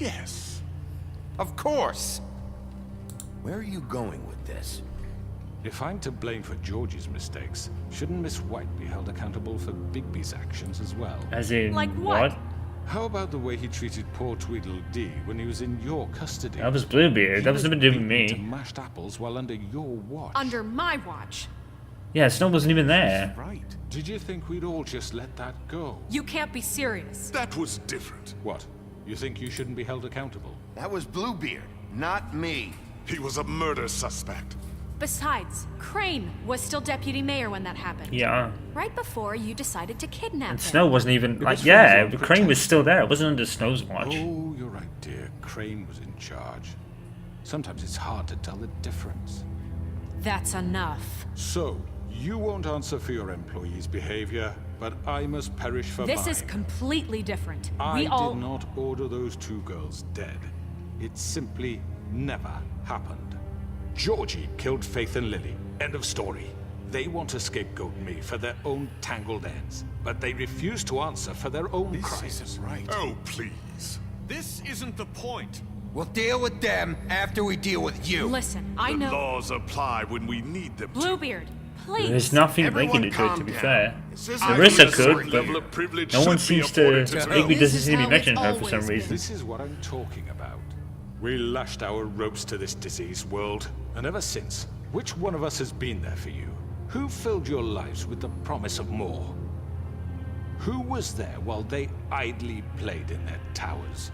Yes. Of course. Where are you going with this? If I'm to blame for Georgie's mistakes, shouldn't Miss White be held accountable for Bigby's actions as well? As in, Like what? How about the way he treated poor Tweedledee when he was in your custody? That was Bluebeard. That was nothing to do with beaten to me. mashed apples while under your watch. Under my watch. Yeah, Snow wasn't even there. Right. Did you think we'd all just let that go? You can't be serious. That was different. What? You think you shouldn't be held accountable? That was Bluebeard, not me. He was a murder suspect. Besides, Crane was still deputy mayor when that happened. Yeah. Right before you decided to kidnap And him. Snow wasn't even, was like, for yeah, his own Crane was protection. still there. It wasn't under Snow's watch. Oh, you're right, dear. Crane was in charge. Sometimes it's hard to tell the difference. That's enough. So, you won't answer for your employees' behavior, but I must perish for This mine. is completely different. I We all... did not order those two girls dead. It simply never happened. Georgie killed Faith and Lily. End of story. They want to scapegoat me for their own tangled ends, but they refuse to answer for their own This crimes. isn't right. Oh, please. This isn't the point. We'll deal with them after we deal with you. Listen, I The know... laws apply when we need them to. Bluebeard, please. There's nothing Everyone linking it to it, to calm be down. fair. This is Larissa A could, certain but level of privilege no one should be seems to... afforded Bigby Snow. doesn't This seem is to be how mentioning it's her for some always been. reason. This is what I'm talking about. We lashed our ropes to this diseased world, and ever since, which one of us has been there for you? Who filled your lives with the promise of more? Who was there while they idly played in their towers,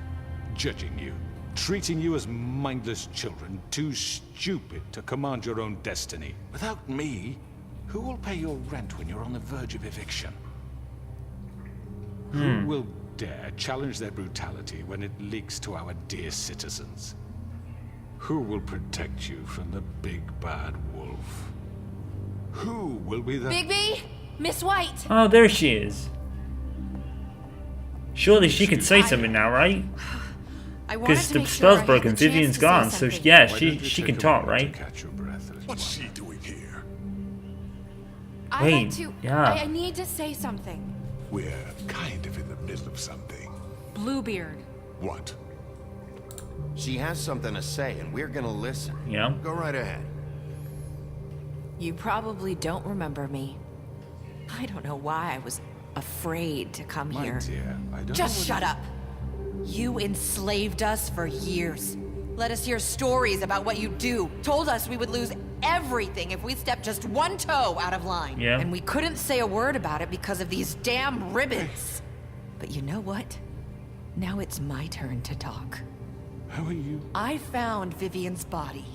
judging you, treating you as mindless children, too stupid to command your own destiny? Without me, who will pay your rent when you're on the verge of eviction? Who will dare challenge their brutality when it leaks to our dear citizens? Who will protect you from the big bad wolf? Who will be the... Bigby? Miss White! Oh, there she is. Surely she can say something now, right? I wanted Because to the make sure I spell's had broken, the chance Vivian's to say gone, so something. yeah, Why don't you she take can a talk, moment right? to catch your breath, little What's one? she doing here? I'd Wait, like to... yeah. I need to say something. We're kind of in the middle of something. Bluebeard. What? She has something to say, and we're gonna listen. Yeah. Go right ahead. You probably don't remember me. I don't know why I was afraid to come My here. dear, I don't Just know shut up. You enslaved us for years. Let us hear stories about what you do. Told us we would lose everything if we stepped just one toe out of line. Yeah. And we couldn't say a word about it because of these damn ribbons. But you know what? Now it's my turn to talk. How are you? I found Vivian's body.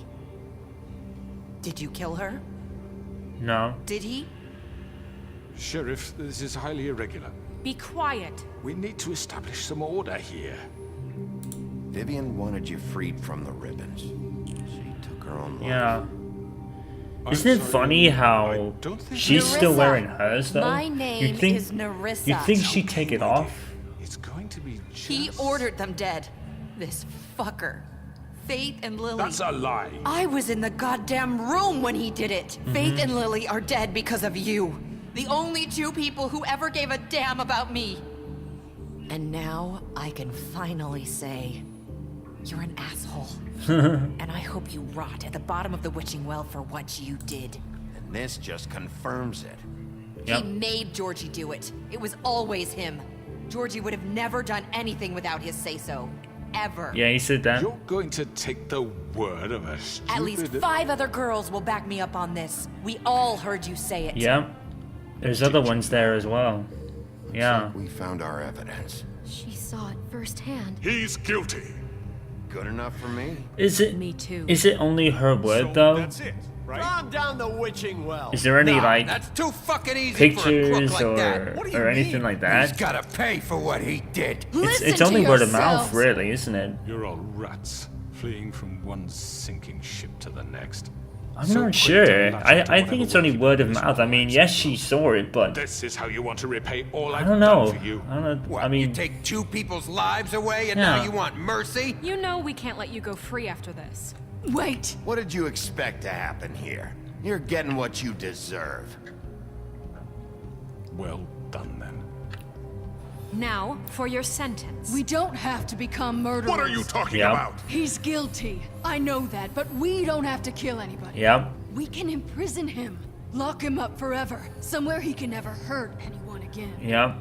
Did you kill her? No. Did he? Sheriff, this is highly irregular. Be quiet. We need to establish some order here. Vivian wanted you freed from the ribbons. She took her own life. Yeah. I'm Isn't it sorry, funny I how don't think she's still Nerissa. wearing hers though? My You'd name think, is Nerissa. you'd think she'd take it off. It's going to be just... He ordered them dead. This fucker. Faith and Lily. That's a lie. I was in the goddamn room when he did it. Faith and Lily are dead because of you. The only two people who ever gave a damn about me. And now I can finally say, you're an asshole. And I hope you rot at the bottom of the witching well for what you did. And this just confirms it. Yep. He made Georgie do it. It was always him. Georgie would have never done anything without his say-so. Ever. Yeah, he said that. You're going to take the word of a stupid... At least 5 other girls will back me up on this. We all heard you say it. Yeah. There's other ones there as well. Yeah. We found our evidence. She saw it firsthand. He's guilty. Good enough for me. Is it? Me too. Is it only her word though? That's it, right? Calm down the witching well. Is there any Nah, like that's too fucking easy for a crook pictures like that. What do you or anything mean? like He's that? gotta pay for what he did. It's only word of mouth, really, isn't it? You're all rats, fleeing from one sinking ship to the next. I'm So not quick to sure. latch I onto think whatever it's only will keep word of you mouth. I mean, yes, she saw it, but This is how you want to repay all I I've don't done know. for you. I don't know. What, I mean, you take 2 people's lives away and Yeah. now you want mercy? You know we can't let you go free after this. Wait. What did you expect to happen here? You're getting what you deserve. Well done, then. Now, for your sentence. We don't have to become murderers. What are you talking Yeah. about? He's guilty. I know that, but we don't have to kill anybody. Yep. We can imprison him. Lock him up forever. Somewhere he can never hurt anyone again. Yep.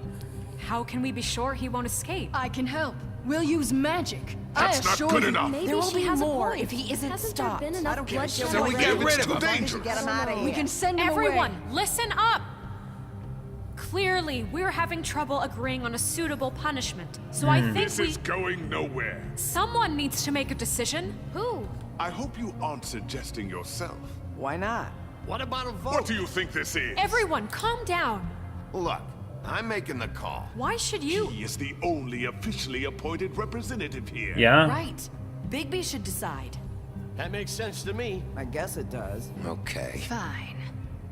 How can we be sure he won't escape? I can help. We'll use magic. That's I not assure good you. enough. Maybe There will she be has a more point. if he isn't Hasn't stopped. there been enough I don't care. bloodshed So we already? get rid of him. Dangerous. Get him out of We can send him Everyone, away. listen up! Clearly, we're having trouble agreeing on a suitable punishment. So I think This is going nowhere. someone needs to make a decision. Who? I hope you aren't suggesting yourself. Why not? What about a vote? What do you think this is? Everyone, calm down. Look, I'm making the call. Why should you? He is the only officially appointed representative here. Yeah. Right. Bigby should decide. That makes sense to me. I guess it does. Okay. Fine.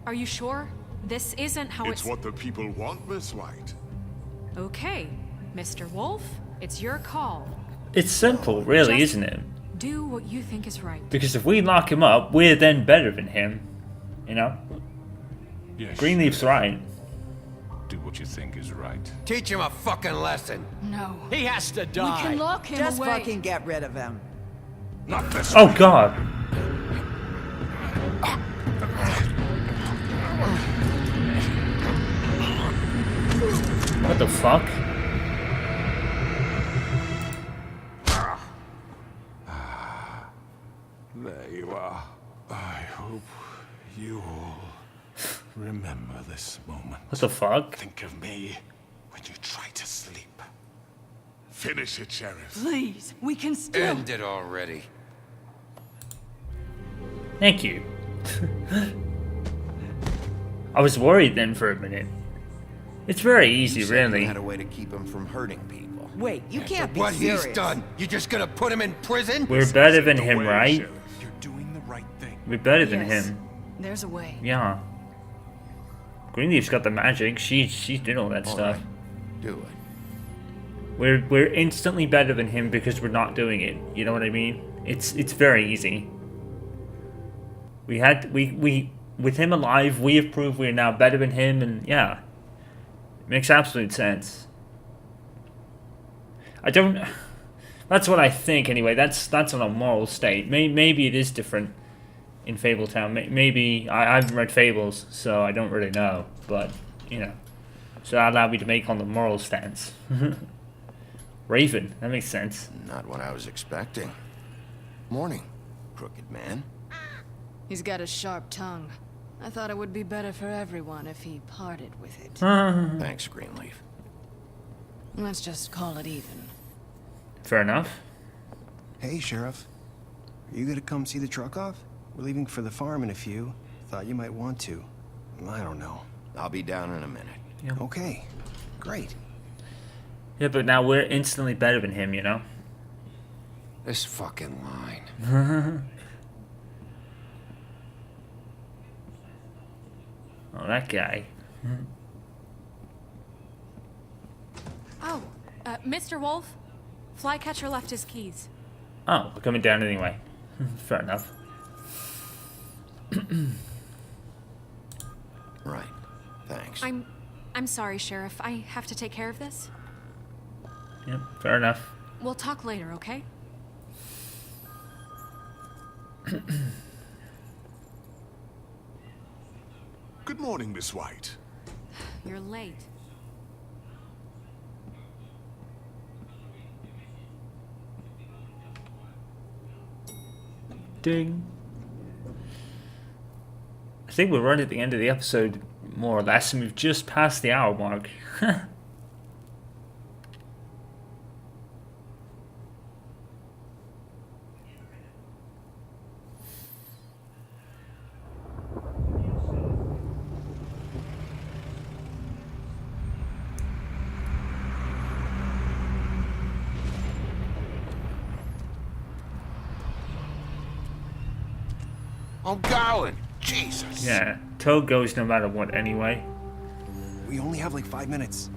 Are you sure? This isn't how It's what the people want, Miss White. Okay, Mr. Wolf, it's your call. It's simple, really, Just- isn't it? Do what you think is right. Because if we lock him up, we're then better than him. You know? Yes. Greenleaf's right. Do what you think is right. Teach him a fucking lesson. No. He has to We die. can lock him Just away. fucking get rid of him. Not this Oh way. god. What the fuck? There you are. I hope you all remember this moment. What the fuck? Think of me when you try to sleep. Finish it, Sheriff. Please, we can still. End it already. Thank you. I was worried then for a minute. It's very easy, You said you really. had a way to keep him from hurting people. Wait, you can't be What serious. he's done, you just gonna put him in prison? We're better than The him, way, right? Sheriff. You're doing the right thing. We're better than Yes. him. There's a way. Yeah. Greenleaf's got the magic. She's doing all that All stuff. right, do it. We're instantly better than him because we're not doing it. You know what I mean? It's very easy. We with him alive, we have proved we're now better than him, and yeah, it makes absolute sense. I don't. That's what I think anyway. That's on a moral state. Maybe it is different in Fabletown. Maybe I haven't read Fables, so I don't really know. But you know, so that allowed me to make on the moral stance. Raven, that makes sense. Not what I was expecting. Morning, crooked man. He's got a sharp tongue. I thought it would be better for everyone if he parted with it. Thanks, Greenleaf. Let's just call it even. Fair enough. Hey, Sheriff. Are you gonna come see the truck off? We're leaving for the farm in a few. Thought you might want to. I don't know. I'll be down in a minute. Okay, great. Yeah, but now we're instantly better than him, you know? This fucking line. Oh, that guy. Oh, Mr. Wolf, Flycatcher left his keys. Oh, we're coming down anyway. Fair enough. Right. Thanks. I'm sorry, Sheriff. I have to take care of this. Yep, fair enough. We'll talk later, okay? Good morning, Miss White. You're late. Ding. I think we're right at the end of the episode, more or less, and we've just passed the hour mark. I'm going. Jesus. Yeah, Toad goes no matter what anyway. We only have like 5 minutes.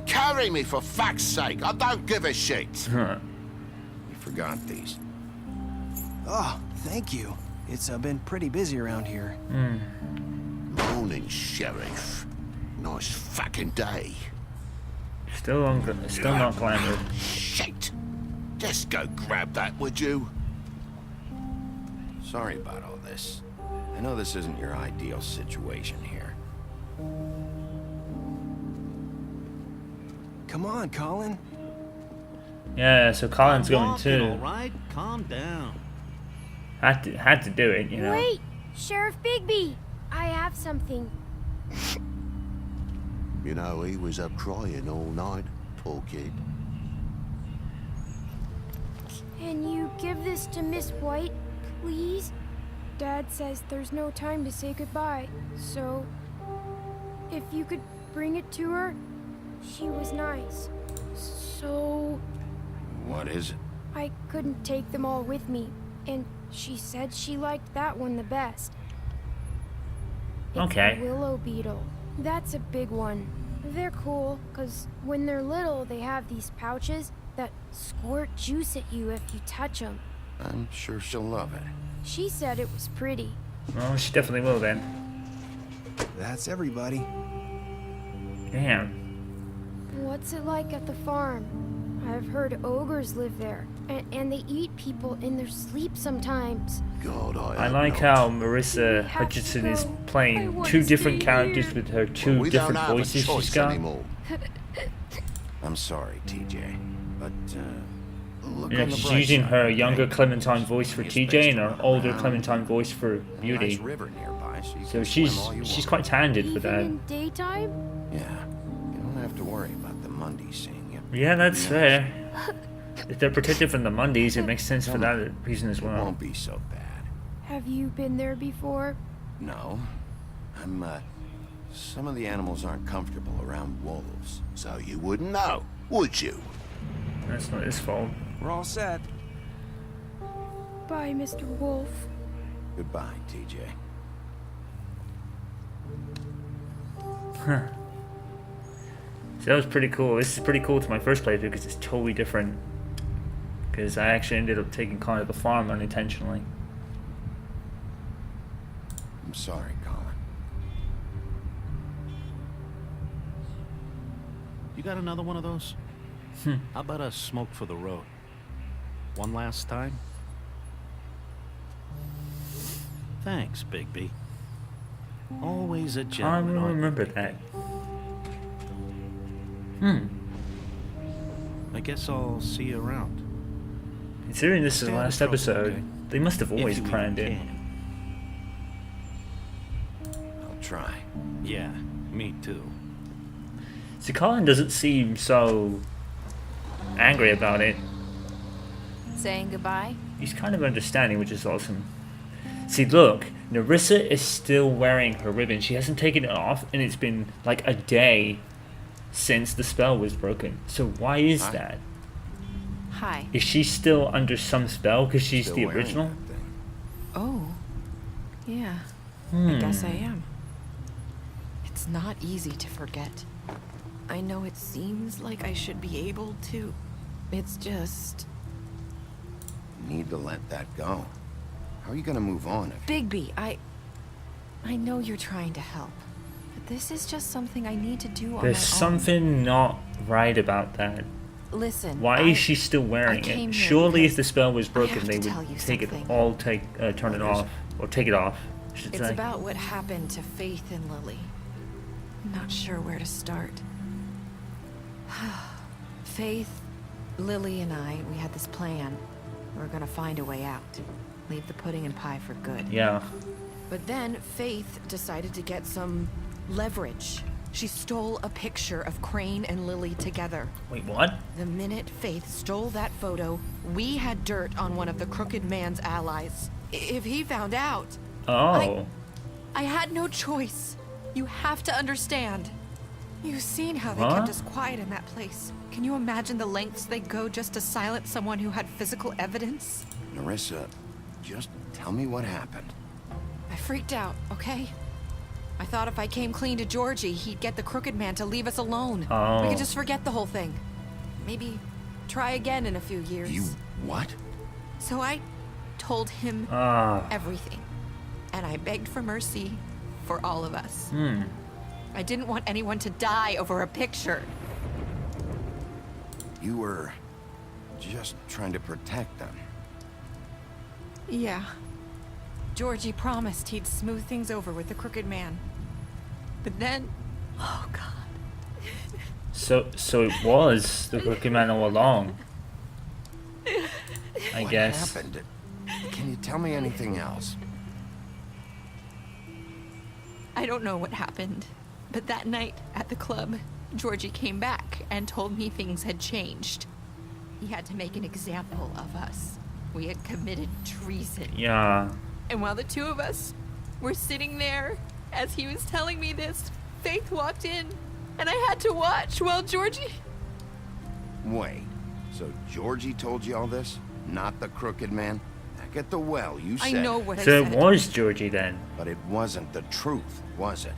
Carry me for fuck's sake. I don't give a shit. Huh. You forgot these. Oh, thank you. It's been pretty busy around here. Morning, Sheriff. Nice fucking day. Just Still not glamoured. Shit! Just go grab that, would you? Sorry about all this. I know this isn't your ideal situation here. Come on, Colin. Yeah, so Colin's going too. All right, calm down. Had to do it, you know. Wait! Sheriff Bigby! I have something. You know, he was up crying all night, poor kid. Can you give this to Miss White, please? Dad says there's no time to say goodbye, so if you could bring it to her, she was nice. So What is it? I couldn't take them all with me, and she said she liked that one the best. It's Okay. a willow beetle. That's a big one. They're cool, 'cause when they're little, they have these pouches that squirt juice at you if you touch them. I'm sure she'll love it. She said it was pretty. Well, she definitely will then. That's everybody. Damn. What's it like at the farm? I've heard ogres live there, and they eat people in their sleep sometimes. God, I like how Marissa Hutchinson is playing two different characters with her two we don't different have voices a choice she's got. anymore. I'm sorry, TJ, but look You know, on the she's bright using side, her okay? younger Clementine voice for It's TJ best and to her run older around. Clementine voice for Nice Beauty. river nearby, so you So can she's swim all you want. quite talented for Even that. in daytime? Yeah, you don't have to worry about the Mundies seeing you. Yeah, that's fair. If they're protected from the Mundies, it makes sense for that reason as It well. won't be so bad. Have you been there before? No, some of the animals aren't comfortable around wolves. So you wouldn't know, would you? That's not his fault. We're all set. Bye, Mr. Wolf. Goodbye, TJ. So that was pretty cool. This is pretty cool to my first playthrough because it's totally different. Because I actually ended up taking Colin to the farm unintentionally. I'm sorry, Colin. You got another one of those? How about a smoke for the road? One last time? Thanks, Bigby. Always a I gentleman. don't aren't you, remember Bigby? that. I guess I'll see you around. Considering this is the Stay out of last trouble, episode, okay? they must have If always you planned even it. can. I'll try. Yeah, me too. See, Colin doesn't seem so angry about it. Saying goodbye? He's kind of understanding, which is awesome. See, look, Narissa is still wearing her ribbon. She hasn't taken it off, and it's been like a day since the spell was broken. So why is Hi. that? Hi. Is she still under some spell because she's Still the wearing original? that thing. Oh. Yeah. Hmm. I guess I am. It's not easy to forget. I know it seems like I should be able to. It's just... You need to let that go. How are you gonna move on if Bigby, I know you're trying to help. But this is just something I need to do on There's my something not right about that. own. Listen, Why is she still wearing came it? here Surely if because the spell was broken, have they to would tell you take it something. all, turn it What is off, or take it off. I should It's say. about what happened to Faith and Lily. I'm not sure where to start. Faith, Lily, and I, we had this plan. We were gonna find a way out. Leave the pudding and pie for good. Yeah. But then Faith decided to get some leverage. She stole a picture of Crane and Lily together. Wait, what? The minute Faith stole that photo, we had dirt on one of the Crooked Man's allies. If he found out, Oh. I had no choice. You have to understand. You've seen how they Huh? kept us quiet in that place. Can you imagine the lengths they go just to silence someone who had physical evidence? Narissa, just tell me what happened. I freaked out, okay? I thought if I came clean to Georgie, he'd get the Crooked Man to leave us alone. Oh. We could just forget the whole thing. Maybe try again in a few years. You what? So I told him Ah. everything. And I begged for mercy for all of us. Hmm. I didn't want anyone to die over a picture. you were just trying to protect them. Yeah. Georgie promised he'd smooth things over with the Crooked Man. But then... Oh, God. So it was the Crooked Man all along. I What guess. happened? Can you tell me anything else? I don't know what happened, but that night at the club, Georgie came back and told me things had changed. He had to make an example of us. We had committed treason. Yeah. And while the two of us were sitting there, as he was telling me this, Faith walked in, and I had to watch while Georgie... Wait, so Georgie told you all this? Not the Crooked Man? Back at the well, you said... I know what I So said. it was Georgie then. But it wasn't the truth, was it?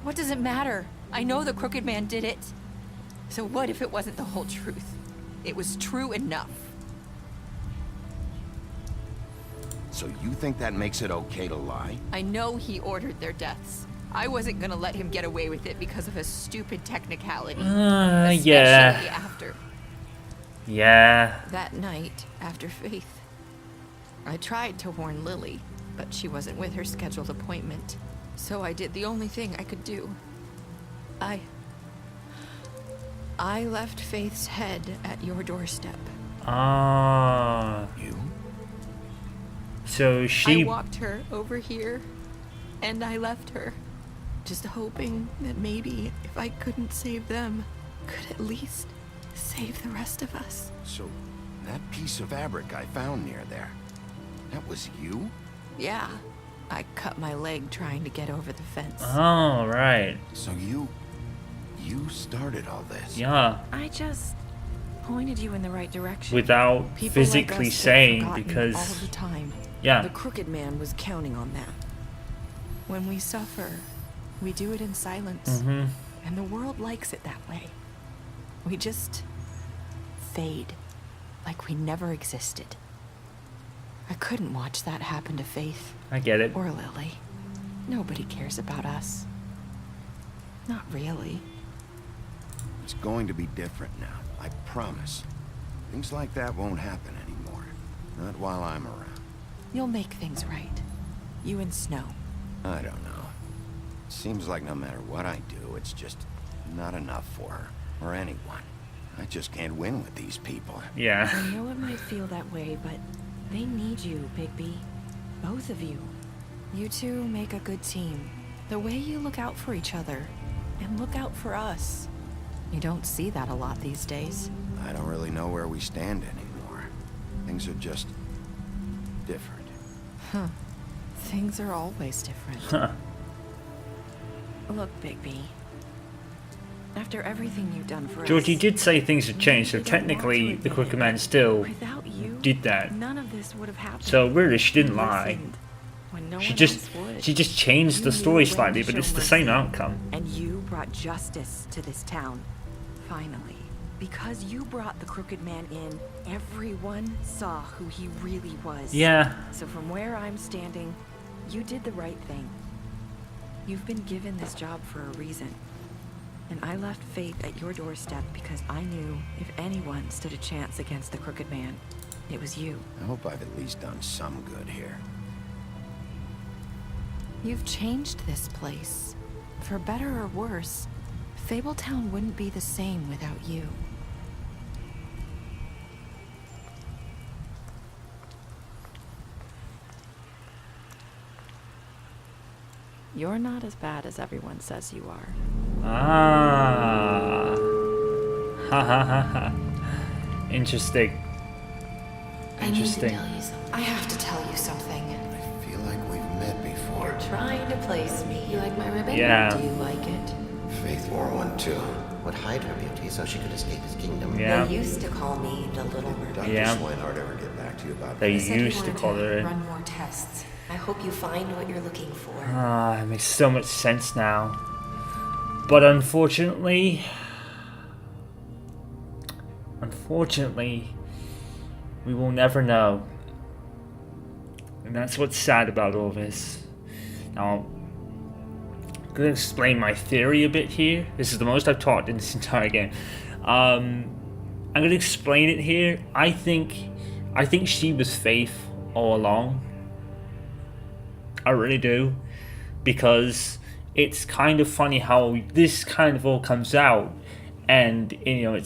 What does it matter? I know the Crooked Man did it. So what if it wasn't the whole truth? It was true enough. So you think that makes it okay to lie? I know he ordered their deaths. I wasn't gonna let him get away with it because of a stupid technicality. Especially yeah. after Yeah. that night after Faith. I tried to warn Lily, but she wasn't with her scheduled appointment. So I did the only thing I could do. I left Faith's head at your doorstep. Ah. You? So she. I walked her over here, and I left her. Just hoping that maybe if I couldn't save them, could at least save the rest of us. So, that piece of fabric I found near there, that was you? Yeah, I cut my leg trying to get over the fence. Oh, right. So you started all this? Yeah. I just pointed you in the right direction. Without People physically like us get saying, forgotten because. all the time. Yeah. The Crooked Man was counting on that. When we suffer, we do it in silence. Mm-hmm. And the world likes it that way. We just fade, like we never existed. I couldn't watch that happen to Faith. I get it. Or Lily. Nobody cares about us. Not really. It's going to be different now, I promise. Things like that won't happen anymore. Not while I'm around. You'll make things right. You and Snow. I don't know. Seems like no matter what I do, it's just not enough for her, or anyone. I just can't win with these people. Yeah. I know it might feel that way, but they need you, Bigby. Both of you. You two make a good team. The way you look out for each other, and look out for us. You don't see that a lot these days. I don't really know where we stand anymore. Things are just different. Huh. Things are always different. Huh. Look, Bigby. After everything you've done for Georgie us, did say things have changed, so we don't want technically to the admit Crooked it, Man but still without you, did that. none of this would have happened. So really, she didn't You lie. listened when no She one just else would. she just changed You the knew story when to slightly, but show it's the same mercy. outcome. And you brought justice to this town. Finally. Because you brought the Crooked Man in, everyone saw who he really was. Yeah. So from where I'm standing, you did the right thing. You've been given this job for a reason. And I left Faith at your doorstep because I knew if anyone stood a chance against the Crooked Man, it was you. I hope I've at least done some good here. You've changed this place. For better or worse, Fabletown wouldn't be the same without you. You're not as bad as everyone says you are. Ah. Ha ha ha ha. Interesting. Interesting. I have to tell you something. I feel like we've met before. You're trying to place me. You like my ribbon? Yeah. Do you like it? Faith wore one too. Would hide her beauty so she could escape his kingdom. Yeah. They used to call me the Little Mermaid. Dr. Yeah. Swinehart ever get back to you about They that? used to call her. Run more tests. I hope you find what you're looking for. Ah, it makes so much sense now. But unfortunately, we will never know. And that's what's sad about all this. Now, I'm going to explain my theory a bit here. This is the most I've talked in this entire game. I'm gonna explain it here. I think she was Faith all along. I really do, because it's kind of funny how this kind of all comes out, and you know,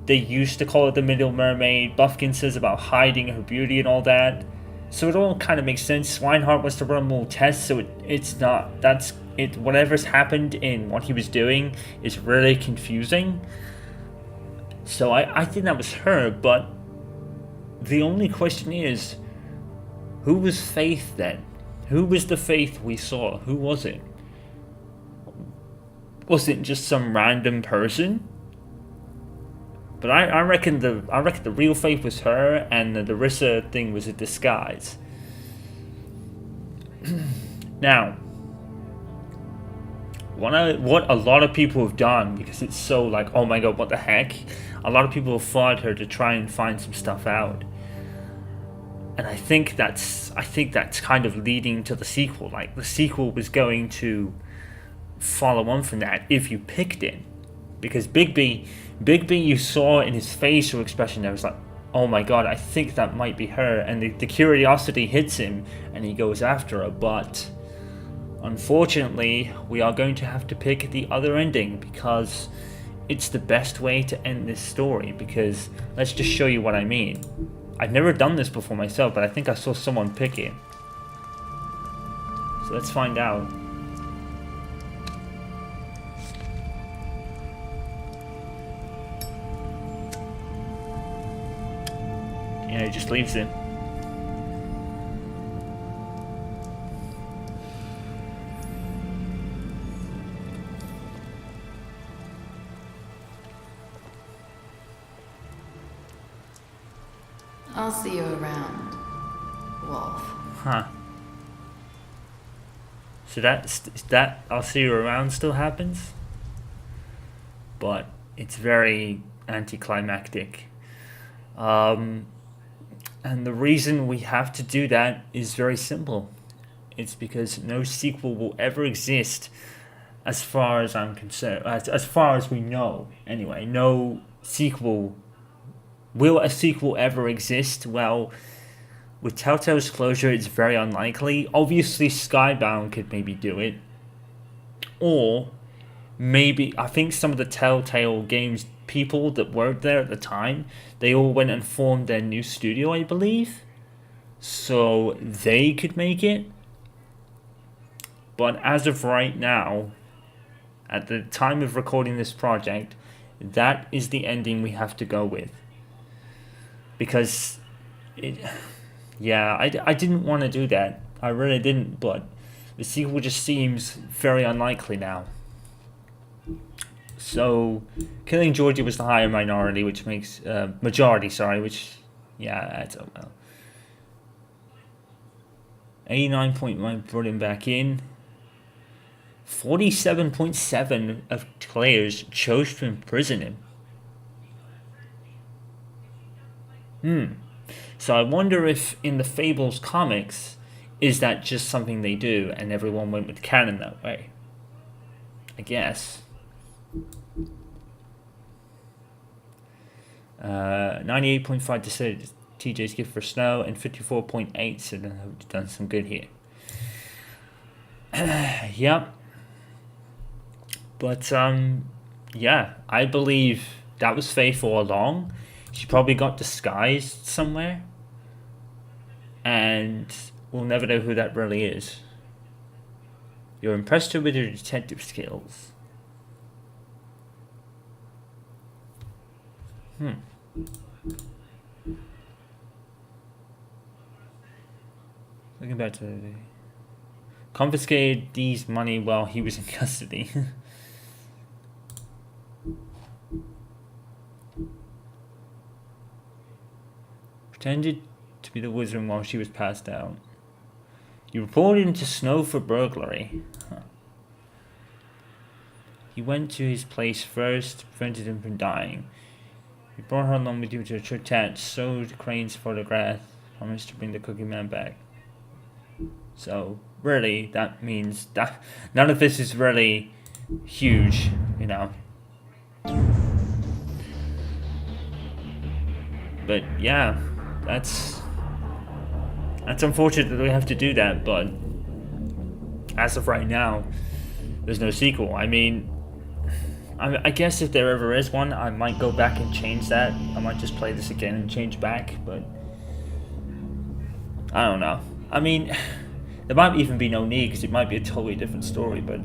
they used to call it the Middle Mermaid. Buffkin says about hiding her beauty and all that, so it all kind of makes sense. Swinehart wants to run more tests, so it's not, that's it. Whatever's happened in what he was doing is really confusing. So I think that was her, but the only question is, who was Faith then? Who was the Faith we saw? Who was it? Was it just some random person? But I reckon the real Faith was her, and the Darissa thing was a disguise. Now, what a lot of people have done, because it's so like, oh my god, what the heck? A lot of people have fought her to try and find some stuff out. And I think that's kind of leading to the sequel. Like, the sequel was going to follow on from that if you picked it. Because Bigby, you saw in his facial expression, there was like, oh my god, I think that might be her. And the curiosity hits him and he goes after her. But unfortunately, we are going to have to pick the other ending, because it's the best way to end this story. Because let's just show you what I mean. I've never done this before myself, but I think I saw someone pick it. So let's find out. Yeah, he just leaves it. I'll see you around, Wolf. Huh. So that I'll see you around still happens? But it's very anticlimactic. And the reason we have to do that is very simple. It's because no sequel will ever exist, as far as I'm concerned, as far as we know anyway. No sequel. Will a sequel ever exist? Well, with Telltale's closure, it's very unlikely. Obviously, Skybound could maybe do it. Or maybe, I think some of the Telltale Games people that worked there at the time, they all went and formed their new studio, I believe. So they could make it. But as of right now, at the time of recording this project, that is the ending we have to go with. Because, I didn't want to do that. I really didn't, but the sequel just seems very unlikely now. So, killing Georgie was the higher minority, which makes, majority, sorry, which, adds up well. 89.1 brought him back in. 47.7 of players chose to imprison him. So I wonder if in the Fables comics, is that just something they do and everyone went with canon that way? I guess. 98.5 decided TJ's gift for Snow, and 54.8 said I've done some good here. Yep. But I believe that was Faith all along. She probably got disguised somewhere, and we'll never know who that really is. You're impressed her with her detective skills. Looking back to confiscated Dee's money while he was in custody. Pretended to be the wizard while she was passed out. You reported him to Snow for burglary. He went to his place first, prevented him from dying. You brought her along with you to a church, sewed Crane's photograph, promised to bring the Cookie Man back. So, really, that means that none of this is really huge, you know. But yeah, that's unfortunate that we have to do that, but as of right now, there's no sequel. I mean, I guess if there ever is one, I might go back and change that. I might just play this again and change back, but I don't know. I mean, there might even be no need, because it might be a totally different story, but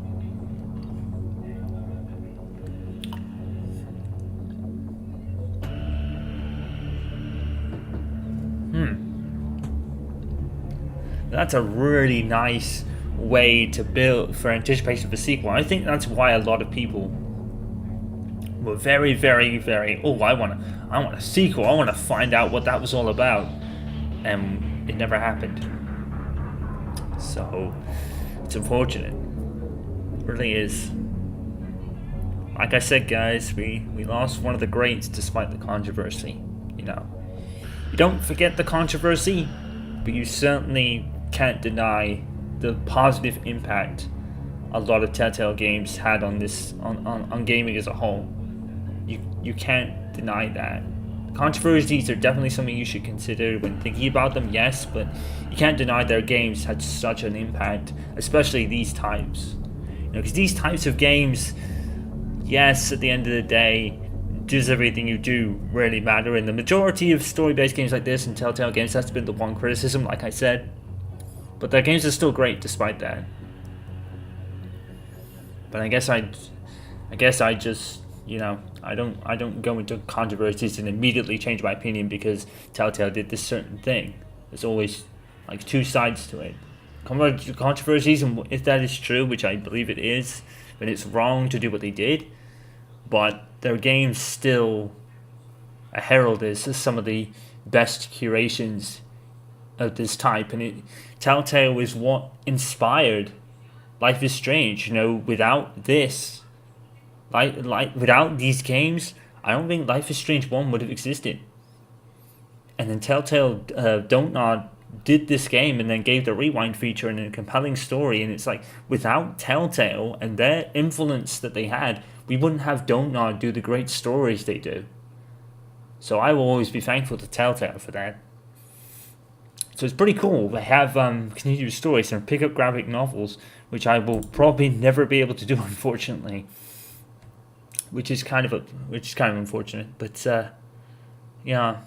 that's a really nice way to build for anticipation of a sequel. I think that's why a lot of people were very, very, very, oh, I want a sequel. I want to find out what that was all about, and it never happened. So it's unfortunate. It really is. Like I said, guys, we lost one of the greats despite the controversy. You know, you don't forget the controversy, but you certainly can't deny the positive impact a lot of Telltale games had on this on gaming as a whole. You can't deny that. Controversies are definitely something you should consider when thinking about them, yes, but you can't deny their games had such an impact, especially these types. You know, because these types of games, yes, at the end of the day, does everything you do really matter? And the majority of story-based games like this and Telltale games, that's been the one criticism, like I said. But their games are still great despite that. But I guess I just, you know, I don't go into controversies and immediately change my opinion because Telltale did this certain thing. There's always like two sides to it. Controversies, and if that is true, which I believe it is, then it's wrong to do what they did. But their games still herald as some of the best curations of this type, and Telltale is what inspired Life is Strange. You know, without this, like without these games, I don't think Life is Strange 1 would have existed. And then Telltale Don't Nod did this game and then gave the rewind feature and a compelling story, and it's like without Telltale and their influence that they had, we wouldn't have Don't Nod do the great stories they do. So I will always be thankful to Telltale for that. So it's pretty cool. They have continuous stories and pick up graphic novels, which I will probably never be able to do, unfortunately. Which is kind of unfortunate, but yeah.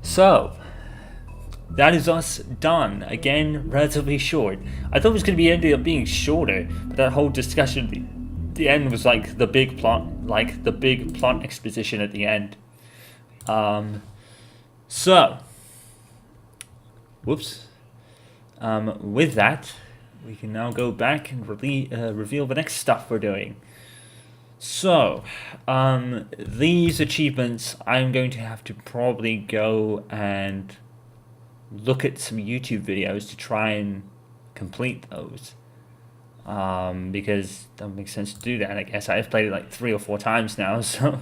So that is us done. Again, relatively short. I thought it was going to be ended up being shorter, but that whole discussion, the end was like the big plot exposition at the end. So, whoops. With that, we can now go back and reveal the next stuff we're doing. So, these achievements, I'm going to have to probably go and look at some YouTube videos to try and complete those. Because that makes sense to do that. I guess I've played it like 3 or 4 times now, so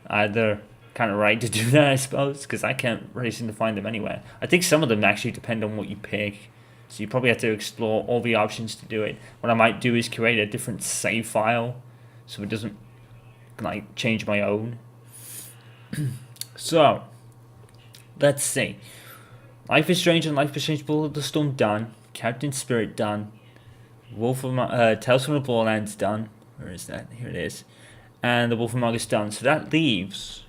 either kind of right to do that, I suppose, because I can't really seem to find them anywhere. I think some of them actually depend on what you pick, so you probably have to explore all the options to do it. What I might do is create a different save file so it doesn't like change my own. So let's see. Life is Strange and Life is Strange Ball of the Storm done. Captain Spirit done. Wolf of Tales from the Borderlands done. Where is that? Here it is. And the Wolf Among Us done. So that leaves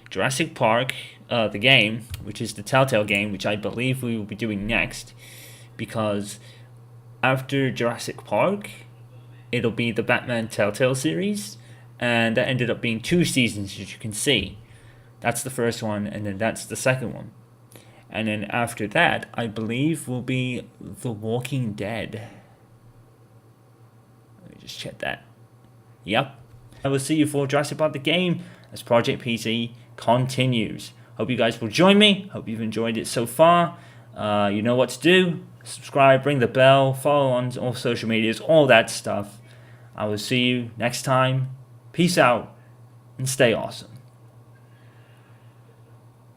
Jurassic Park, the game, which is the Telltale game, which I believe we will be doing next, because after Jurassic Park, it'll be the Batman Telltale series, and that ended up being 2 seasons, as you can see. That's the first one, and then that's the second one. And then after that, I believe will be The Walking Dead. Let me just check that. Yep. I will see you for Jurassic Park the game as Project PC continues. Hope you guys will join me. Hope you've enjoyed it so far. You know what to do. Subscribe, ring the bell, follow on all social medias, all that stuff. I will see you next time. Peace out and stay awesome.